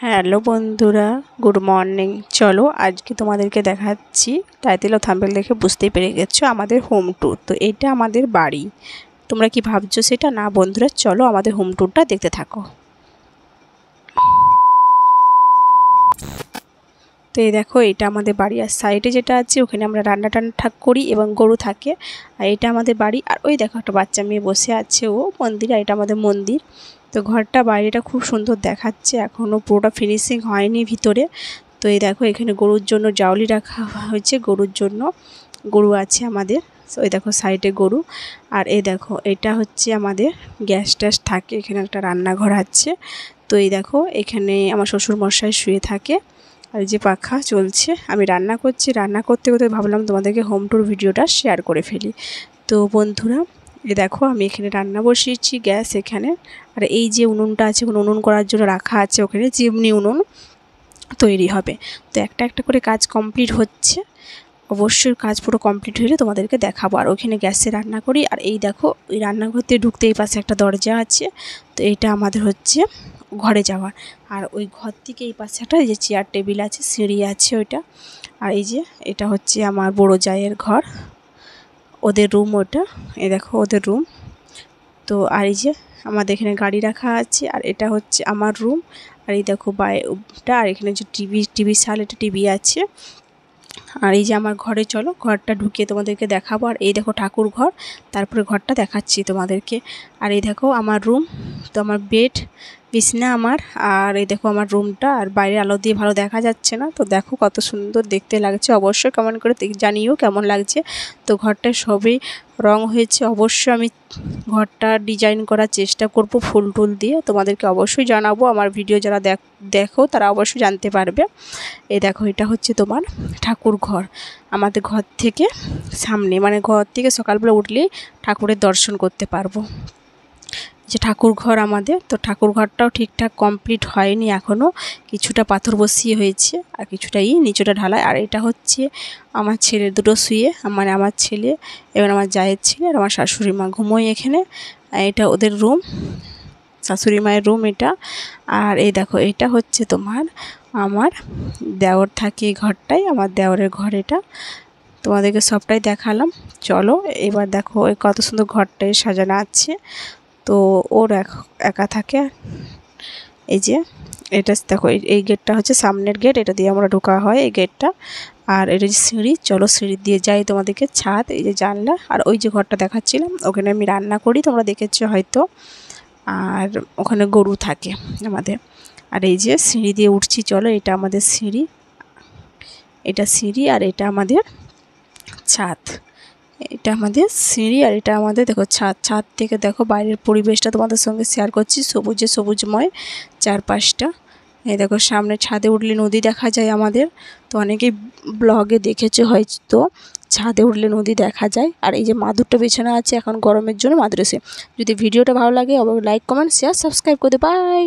Hello বন্ধুরা, good morning. চলো আজকে তোমাদেরকে দেখাচ্ছি, টাইটেল ও থাম্বনেল দেখে বুঝতেই পেরে গেছো আমাদের হোম ট্যুর। তো এটা আমাদের বাড়ি। তোমরা কি ভাবছো সেটা? না বন্ধুরা, চলো আমাদের হোম ট্যুরটা দেখতে থাকো। তো এই দেখো, এটা আমাদের বাড়ি। আর সাইডে যেটা আছে ওখানে আমরা রান্না টান্না করি এবং গরু থাকে। আর এটা আমাদের বাড়ি। আর ওই দেখো একটা বাচ্চা মেয়ে বসে আছে, ও মন্দির। আর এটা আমাদের মন্দির। তো ঘরটা বাইরেটা খুব সুন্দর দেখাচ্ছে, এখনও পুরোটা ফিনিশিং হয়নি ভিতরে। তো এই দেখো, এখানে গরুর জন্য জাউলি রাখা হয়েছে, গরুর জন্য। গরু আছে আমাদের। তো এই দেখো সাইডে গরু। আর এই দেখো, এটা হচ্ছে আমাদের গ্যাস ট্যাস থাকে, এখানে একটা রান্নাঘর আছে। তো এই দেখো, এখানে আমার শ্বশুর মশাই শুয়ে থাকে। আর এই যে পাখা চলছে, আমি রান্না করছি। রান্না করতে করতে ভাবলাম তোমাদেরকে হোম ট্যুর ভিডিওটা শেয়ার করে ফেলি। তো বন্ধুরা, এই দেখো আমি এখানে রান্না বসিয়েছি, গ্যাস এখানে। আর এই যে উনুনটা আছে, উনুন করার জন্য রাখা আছে ওখানে, চিমনি উনুন তৈরি হবে। তো একটা একটা করে কাজ কমপ্লিট হচ্ছে। অবশ্যই কাজ পুরো কমপ্লিট হলে তোমাদেরকে দেখাবো। আর ওখানে গ্যাসে রান্না করি। আর এই দেখো, ওই রান্নাঘর থেকে ঢুকতে এই পাশে একটা দরজা আছে। তো এইটা আমাদের হচ্ছে ঘরে যাওয়ার। আর ওই ঘর থেকে এই পাশে একটা এই যে চেয়ার টেবিল আছে, সিঁড়ি আছে ওইটা। আর এই যে এটা হচ্ছে আমার বড় জায়ের ঘর, ওদের রুম ওটা। এই দেখো ওদের রুম। তো আর এই যে আমাদের এখানে গাড়ি রাখা আছে। আর এটা হচ্ছে আমার রুম। আর এই দেখো বাইটা। আর এখানে যে টিভি সাল, এটা টিভি আছে। আর এই যে আমার ঘরে, চলো ঘরটা ঢুকিয়ে তোমাদেরকে দেখাবো। আর এই দেখো ঠাকুর ঘর, তারপরে ঘরটা দেখাচ্ছি তোমাদেরকে। আর এই দেখো আমার রুম। তো আমার বেড, বিছনা আমার। আর এই দেখো আমার রুমটা। আর বাইরে আলো দিয়ে ভালো দেখা যাচ্ছে না। তো দেখো কত সুন্দর দেখতে লাগছে। অবশ্যই কমেন্ট করে জানিও কেমন লাগছে। তো ঘরটা সবই রং হয়েছে। অবশ্যই আমি ঘরটা ডিজাইন করার চেষ্টা করব ফুল টুল দিয়ে। তোমাদেরকে অবশ্যই জানাবো। আমার ভিডিও যারা দেখো তারা অবশ্যই জানতে পারবে। এই দেখো, এটা হচ্ছে তোমার ঠাকুর ঘর। আমাদের ঘর থেকে সামনে, মানে ঘর থেকে সকালবেলা উঠলেই ঠাকুরের দর্শন করতে পারবো। যে ঠাকুর ঘর আমাদের। তো ঠাকুর ঘরটাও ঠিকঠাক কমপ্লিট হয়নি এখনও, কিছুটা পাথর বসিয়ে হয়েছে আর কিছুটা নিচুটা ঢালাই। আর এটা হচ্ছে আমার ছেলে দুটো শুয়ে, মানে আমার ছেলে এবং আমার জায়ের ছেলে আর আমার শাশুড়ি মা ঘুমোয় এখানে। এটা ওদের রুম, শাশুড়ি মায়ের রুম এটা। আর এই দেখো, এটা হচ্ছে তোমার আমার দেওর থাকে এই ঘরটাই, আমার দেওরের ঘর এটা। তোমাদেরকে সবটাই দেখালাম। চলো এবার দেখো কত সুন্দর ঘরটায় সাজানো আছে। তো ওর একা থাকে। এই যে এটা দেখো, এই গেটটা হচ্ছে সামনের গেট, এটা দিয়ে আমরা ঢোকা হয় এই গেটটা। আর এটা যে সিঁড়ি, চলো সিঁড়ি দিয়ে যাই তোমাদেরকে। ছাদ, এই যে জানলা। আর ওই যে ঘরটা দেখাচ্ছিলাম, ওখানে আমি রান্না করি, তোমরা দেখেছো হয়তো। আর ওখানে গরু থাকে আমাদের। আর এই যে সিঁড়ি দিয়ে উঠছি, চলো এটা আমাদের সিঁড়ি, এটা সিঁড়ি। আর এটা আমাদের ছাদ, এটা আমাদের সিঁড়ি। আর এটা আমাদের দেখো ছাদ। ছাদ থেকে দেখো বাইরের পরিবেশটা তোমাদের সঙ্গে শেয়ার করছি, সবুজে সবুজময় চারপাশটা। এই দেখো সামনে ছাদে উঠলে নদী দেখা যায় আমাদের। তো অনেকেই ব্লগে দেখেছো হয়তো, ছাদে উঠলে নদী দেখা যায়। আর এই যে মাদুরটা বিছানা আছে এখন গরমের জন্য মাদুর এসে। যদি ভিডিওটা ভালো লাগে অবশ্যই লাইক, কমেন্ট, শেয়ার, সাবস্ক্রাইব করে দে। বাই।